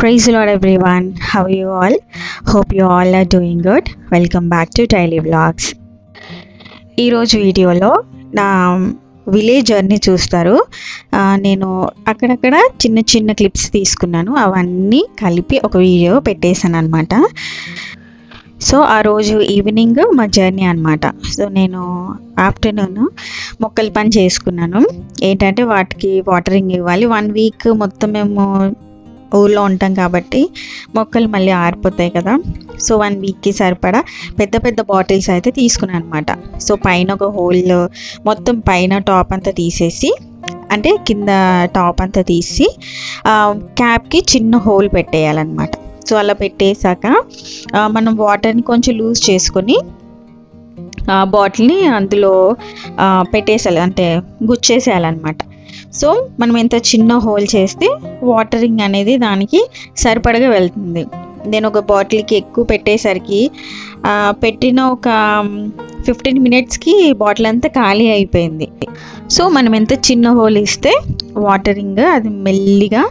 Praise the Lord, everyone. How are you all? Hope you all are doing good. Welcome back to Daily Vlogs. ఈరోజు వీడియోలో నా village journey చూస్తారు. నేను అక్కడక్కడ చిన్న చిన్న క్లిప్స్ తీసుకున్నాను, అవన్నీ కలిపి ఒక వీడియో పెట్టేశాను అనమాట. సో ఆ రోజు ఈవినింగ్ మా జర్నీ అనమాట. సో నేను ఆఫ్టర్నూన్ మొక్కల పని చేసుకున్నాను. ఏంటంటే వాటికి వాటరింగ్ ఇవ్వాలి. 1 వీక్ మొత్తం మేము ఊళ్ళో ఉంటాం కాబట్టి మొక్కలు మళ్ళీ ఆరిపోతాయి కదా. సో 1 వీక్కి సరిపడా పెద్ద పెద్ద బాటిల్స్ అయితే తీసుకున్నాను అనమాట. సో పైన ఒక హోల్, మొత్తం పైన టాప్ అంతా తీసేసి, అంటే కింద టాప్ అంతా తీసి క్యాప్కి చిన్న హోల్ పెట్టేయాలన్నమాట. సో అలా పెట్టేశాక మనం వాటర్ని కొంచెం లూజ్ చేసుకొని బాటిల్ని అందులో పెట్టేసేయాలి, అంటే గుచ్చేసేయాలన్నమాట. సో మనం ఎంత చిన్న హోల్ చేస్తే వాటరింగ్ అనేది దానికి సరిపడగా వెళ్తుంది. నేను ఒక బాటిల్కి ఎక్కువ పెట్టేసరికి పెట్టిన ఒక 15 మినిట్స్కి బాటిల్ అంతా ఖాళీ అయిపోయింది. సో మనం ఎంత చిన్న హోల్ ఇస్తే వాటరింగ్ అది మెల్లిగా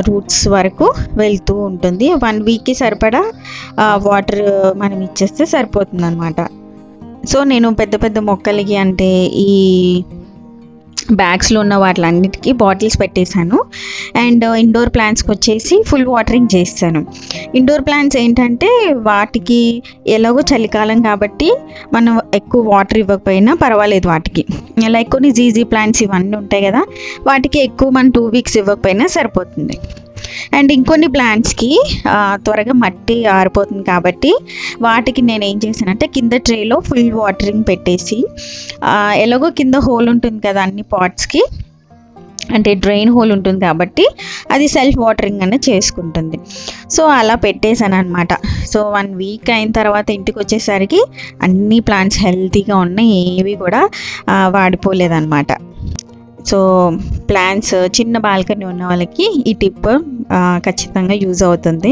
రూట్స్ వరకు వెళ్తూ ఉంటుంది. 1 వీక్కి సరిపడా వాటర్ మనం ఇచ్చేస్తే సరిపోతుంది అనమాట. సో నేను పెద్ద పెద్ద మొక్కలకి, అంటే ఈ బ్యాగ్స్లో ఉన్న వాటిలన్నిటికీ బాటిల్స్ పెట్టేశాను. అండ్ ఇండోర్ ప్లాంట్స్కి వచ్చేసి ఫుల్ వాటరింగ్ చేస్తాను. ఇండోర్ ప్లాంట్స్ ఏంటంటే వాటికి ఎలాగో చలికాలం కాబట్టి మనం ఎక్కువ వాటర్ ఇవ్వకపోయినా పర్వాలేదు వాటికి. లైక్ కొన్ని జీజీ ప్లాంట్స్ ఇవన్నీ ఉంటాయి కదా, వాటికి ఎక్కువ మనం 2 వీక్స్ ఇవ్వకపోయినా సరిపోతుంది. అండ్ ఇంకొన్ని ప్లాంట్స్కి త్వరగా మట్టి ఆరిపోతుంది కాబట్టి వాటికి నేను ఏం చేశానంటే కింద ట్రేలో ఫుల్ వాటరింగ్ పెట్టేసి, ఎలాగో కింద హోల్ ఉంటుంది కదా అన్ని పాట్స్కి, అంటే డ్రైన్ హోల్ ఉంటుంది కాబట్టి అది సెల్ఫ్ వాటరింగ్ అనేది చేసుకుంటుంది. సో అలా పెట్టేశాను అనమాట. సో 1 వీక్ అయిన తర్వాత ఇంటికి వచ్చేసరికి అన్ని ప్లాంట్స్ హెల్తీగా ఉన్నాయి, ఏవి కూడా వాడిపోలేదన్నమాట. సో ప్లాంట్స్ చిన్న బాల్కనీ ఉన్న వాళ్ళకి ఈ టిప్ ఖచ్చితంగా యూజ్ అవుతుంది.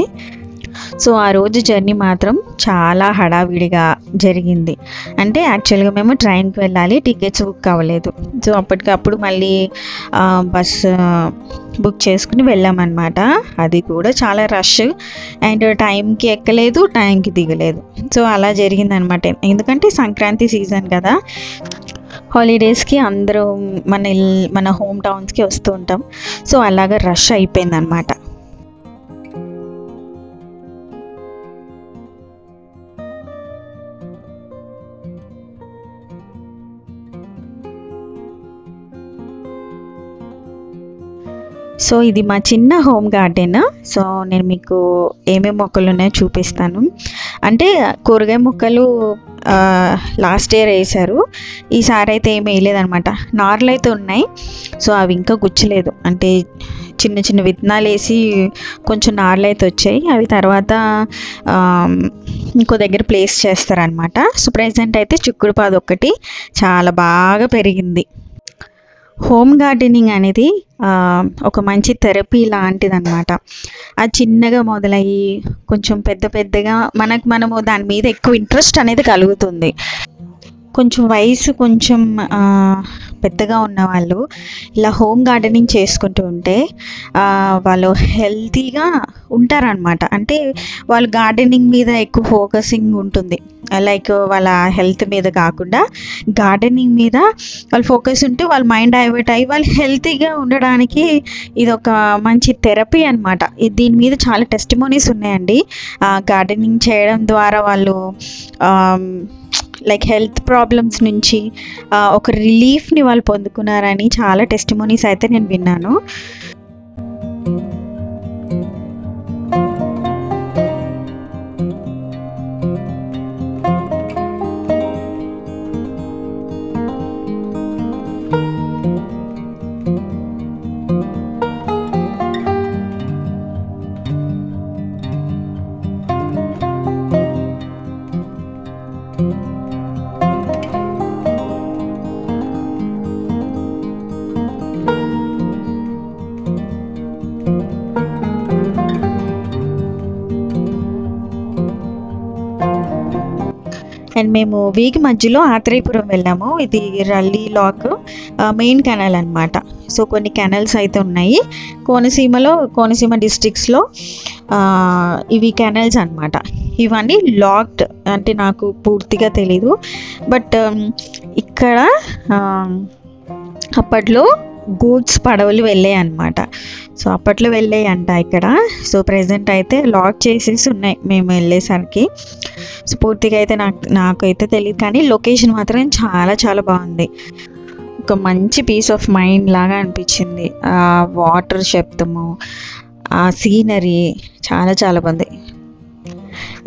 సో ఆ రోజు జర్నీ మాత్రం చాలా హడావిడిగా జరిగింది. అంటే యాక్చువల్గా మేము ట్రైన్కి వెళ్ళాలి, టికెట్స్ బుక్ అవ్వలేదు. సో అప్పటికప్పుడు మళ్ళీ బస్సు బుక్ చేసుకుని వెళ్ళామన్నమాట. అది కూడా చాలా రష్, అండ్ టైంకి ఎక్కలేదు, టైంకి దిగలేదు. సో అలా జరిగిందనమాట. ఎందుకంటే సంక్రాంతి సీజన్ కదా, హాలిడేస్కి అందరూ మన హోమ్ టౌన్స్కి వస్తూ ఉంటాం. సో అలాగా రష్ అయిపోయింది అనమాట. సో ఇది మా చిన్న హోమ్ గార్డెన్. సో నేను మీకు ఏమేమి మొక్కలు ఉన్నాయో చూపిస్తాను. అంటే కూరగాయ మొక్కలు లాస్ట్ ఇయర్ వేసారు, ఈసారి అయితే ఏమి వేయలేదనమాట. నార్లు అయితే ఉన్నాయి, సో అవి ఇంకా గుచ్చలేదు. అంటే చిన్న చిన్న విత్తనాలు వేసి కొంచెం నార్లు అయితే వచ్చాయి, అవి తర్వాత ఇంకో దగ్గర ప్లేస్ చేస్తారనమాట. సో ప్రెజెంట్ అయితే చిక్కుడు పాదు ఒక్కటి చాలా బాగా పెరిగింది. హోమ్ గార్డెనింగ్ అనేది ఒక మంచి థెరపీ లాంటిది అనమాట. అది చిన్నగా మొదలయ్యి కొంచెం పెద్దగా మనము దాని మీద ఎక్కువ ఇంట్రెస్ట్ అనేది కలుగుతుంది. కొంచెం వయసు కొంచెం పెద్దగా ఉన్న వాళ్ళు ఇలా హోమ్ గార్డెనింగ్ చేసుకుంటూ ఉంటే వాళ్ళు హెల్తీగా ఉంటారనమాట. అంటే వాళ్ళు గార్డెనింగ్ మీద ఎక్కువ ఫోకసింగ్ ఉంటుంది. లైక్ వాళ్ళ హెల్త్ మీద కాకుండా గార్డెనింగ్ మీద వాళ్ళు ఫోకస్ ఉంటే వాళ్ళ మైండ్ డైవర్ట్ అయ్యి వాళ్ళు హెల్తీగా ఉండడానికి ఇది ఒక మంచి థెరపీ అనమాట. దీని మీద చాలా టెస్టిమోనీస్ ఉన్నాయండి. గార్డెనింగ్ చేయడం ద్వారా వాళ్ళు లైక్ హెల్త్ ప్రాబ్లమ్స్ నుంచి ఒక రిలీఫ్ని వాళ్ళు పొందుకున్నారని చాలా టెస్టిమోనీస్ అయితే నేను విన్నాను. అండ్ మేము వీక్ మధ్యలో ఆత్రేయపురం వెళ్ళాము. ఇది రల్లీ లాక్ మెయిన్ కెనాల్ అనమాట. సో కొన్ని కెనాల్స్ అయితే ఉన్నాయి కోనసీమ డిస్ట్రిక్ట్స్లో. ఇవి కెనాల్స్ అనమాట. ఇవన్నీ లాక్డ్, అంటే నాకు పూర్తిగా తెలీదు. బట్ ఇక్కడ అప్పట్లో గూడ్స్ పడవలు వెళ్ళాయి అనమాట. సో అప్పట్లో వెళ్ళాయి అంట ఇక్కడ. సో ప్రెజెంట్ అయితే లాక్ చేసేసి ఉన్నాయి మేము వెళ్ళేసరికి. సో పూర్తిగా అయితే నాకైతే తెలియదు, కానీ లొకేషన్ మాత్రం చాలా చాలా బాగుంది. ఒక మంచి పీస్ ఆఫ్ మైండ్ లాగా అనిపించింది. ఆ వాటర్ శబ్దము, ఆ సీనరీ చాలా చాలా బాగుంది.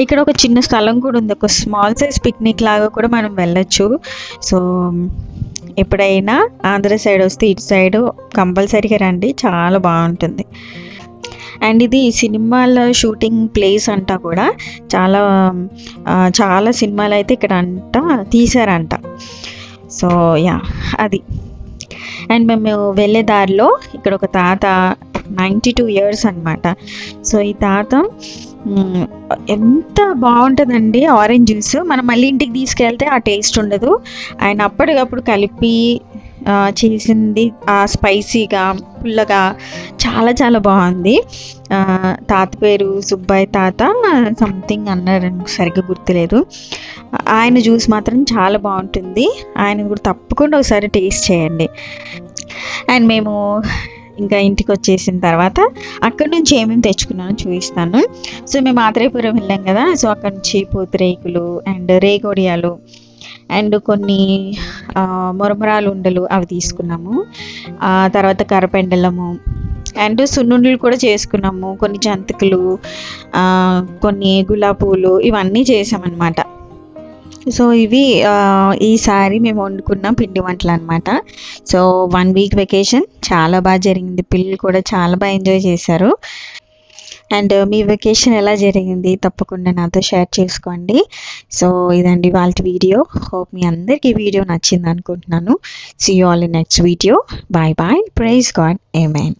ఇక్కడ ఒక చిన్న స్థలం కూడా ఉంది, ఒక స్మాల్ సైజ్ పిక్నిక్ లాగా కూడా మనం వెళ్ళొచ్చు. సో ఎప్పుడైనా ఆంధ్ర సైడ్ వస్తే ఇటు సైడ్ కంపల్సరీగా రండి, చాలా బాగుంటుంది. అండ్ ఇది సినిమాల షూటింగ్ ప్లేస్ అంట కూడా. చాలా సినిమాలు అయితే ఇక్కడ అంట తీశారంట. సో యా అది. అండ్ మేము వెళ్ళే దారిలో ఇక్కడ ఒక తాత 92 years అనమాట. సో ఈ తాత ఎంత బాగుంటుందండి ఆరెంజ్ జ్యూస్. మనం మళ్ళీ ఇంటికి తీసుకెళ్తే ఆ టేస్ట్ ఉండదు. ఆయన అప్పటికప్పుడు కలిపి చేసింది ఆ స్పైసీగా పుల్లగా చాలా చాలా బాగుంది. తాత పేరు సుబ్బయ్య తాత సంథింగ్ అన్నారు, సరిగ్గా గుర్తులేదు. ఆయన జ్యూస్ మాత్రం చాలా బాగుంటుంది. ఆయన కూడా తప్పకుండా ఒకసారి టేస్ట్ చేయండి. అండ్ మేము ఇంకా ఇంటికి వచ్చేసిన తర్వాత అక్కడ నుంచి ఏమేమి తెచ్చుకున్నానో చూపిస్తాను. సో మేము ఆత్రేయపురం వెళ్ళాం కదా. సో అక్కడ నుంచి పూతరేకులు అండ్ రేగొడియాలు అండ్ కొన్ని మురమురాలు ఉండలు అవి తీసుకున్నాము. తర్వాత కరపెండలము అండ్ సున్నుండలు కూడా చేసుకున్నాము. కొన్ని జంతికలు, కొన్ని గులాబీ పూలు ఇవన్నీ చేసామన్నమాట. సో ఇవి ఈసారి మేము వండుకున్న పిండి వంటలు అనమాట. సో 1 week వెకేషన్ చాలా బాగా జరిగింది. పిల్లలు కూడా చాలా బాగా ఎంజాయ్ చేశారు. అండ్ మీ వెకేషన్ ఎలా జరిగింది తప్పకుండా నాతో షేర్ చేసుకోండి. సో ఇదండి వాళ్ళ వీడియో. హోప్ మీ అందరికీ ఈ వీడియో నచ్చింది అనుకుంటున్నాను. See you all in next video. Bye bye. Praise God. Amen.